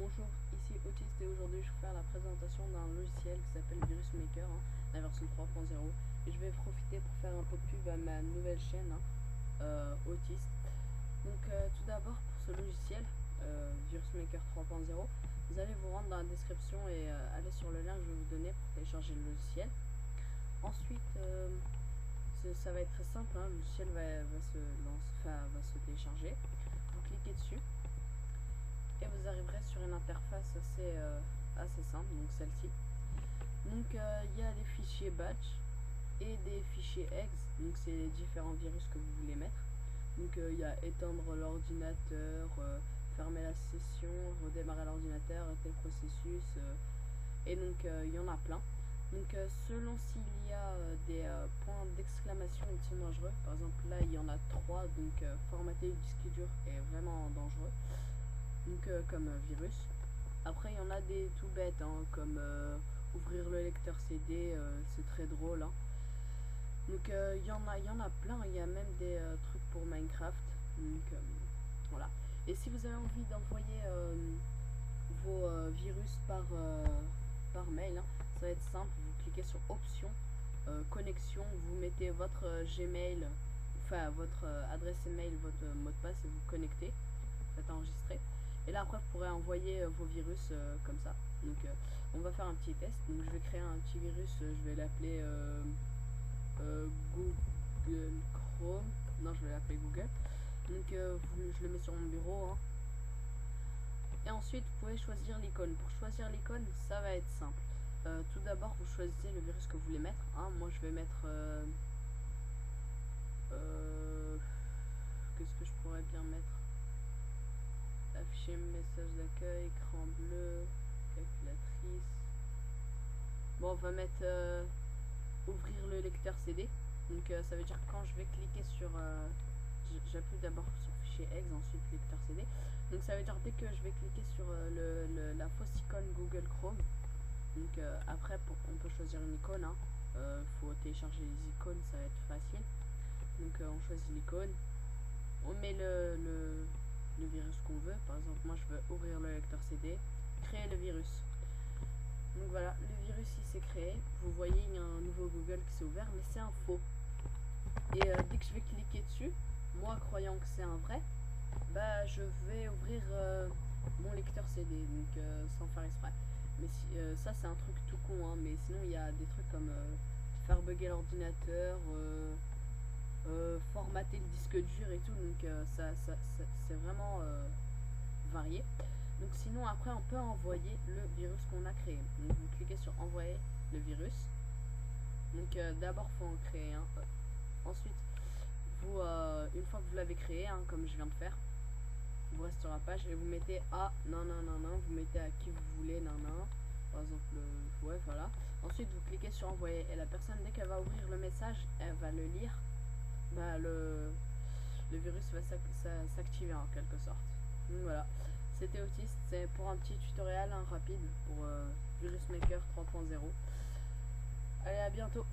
Bonjour, ici Autiste et aujourd'hui je vais faire la présentation d'un logiciel qui s'appelle Virus Maker, la version 3.0, et je vais profiter pour faire un peu de pub à ma nouvelle chaîne Autiste. Donc tout d'abord pour ce logiciel Virus Maker 3.0, vous allez vous rendre dans la description et aller sur le lien que je vais vous donner pour télécharger le logiciel. Ensuite ça va être très simple, le logiciel va se télécharger. Vous cliquez dessus et vous arriverez sur une interface assez simple, donc celle-ci. Donc il y a des fichiers batch et des fichiers exe, donc c'est les différents virus que vous voulez mettre. Donc il y a éteindre l'ordinateur, fermer la session, redémarrer l'ordinateur, arrêter le processus, et donc il y en a plein. Donc selon s'il y a des points d'exclamation qui sont dangereux, par exemple là il y en a 3, donc formater le disque dur est vraiment dangereux, donc comme virus. Après il y en a des tout bêtes, comme ouvrir le lecteur CD, c'est très drôle. Donc il y en a plein, il y a même des trucs pour Minecraft. Donc voilà. Et si vous avez envie d'envoyer vos virus par mail, ça va être simple. Vous cliquez sur option, connexion, vous mettez votre Gmail, enfin votre adresse email, votre mot de passe, et vous connectez, faites enregistrer. Et là après vous pourrez envoyer vos virus comme ça. Donc on va faire un petit test. Donc je vais créer un petit virus, je vais l'appeler Google Chrome. Non, je vais l'appeler Google. Donc je le mets sur mon bureau. Et ensuite vous pouvez choisir l'icône. Pour choisir l'icône, ça va être simple. Tout d'abord vous choisissez le virus que vous voulez mettre. Moi je vais mettre qu'est-ce que je pourrais bien mettre? Afficher message d'accueil, écran bleu, calculatrice. Bon, on va mettre ouvrir le lecteur CD. Donc ça veut dire que quand je vais cliquer sur j'appuie d'abord sur fichier exe, ensuite lecteur CD. Donc ça veut dire dès que je vais cliquer sur la fausse icône Google Chrome. Donc après on peut choisir une icône. Faut télécharger les icônes, ça va être facile. Donc on choisit l'icône, on met le virus qu'on veut. Par exemple moi je veux ouvrir le lecteur CD, créer le virus. Donc voilà, le virus il s'est créé. Vous voyez il y a un nouveau Google qui s'est ouvert, mais c'est un faux. Et dès que je vais cliquer dessus, moi croyant que c'est un vrai, bah je vais ouvrir mon lecteur CD, donc sans faire exprès. Mais si, ça c'est un truc tout con, mais sinon il y a des trucs comme faire bugger l'ordinateur, formater le disque dur et tout, donc c'est vraiment varié. Donc sinon après on peut envoyer le virus qu'on a créé. Donc vous cliquez sur envoyer le virus. Donc d'abord faut en créer un. Ensuite vous une fois que vous l'avez créé, comme je viens de faire, vous restez sur la page et vous mettez vous mettez à qui vous voulez, par exemple, ouais, voilà. Ensuite vous cliquez sur envoyer et la personne dès qu'elle va ouvrir le message, elle va le lire, bah le virus va s'activer en quelque sorte. Donc voilà, c'était Autiste, c'est pour un petit tutoriel rapide pour Virus Maker 3.0. Allez, à bientôt.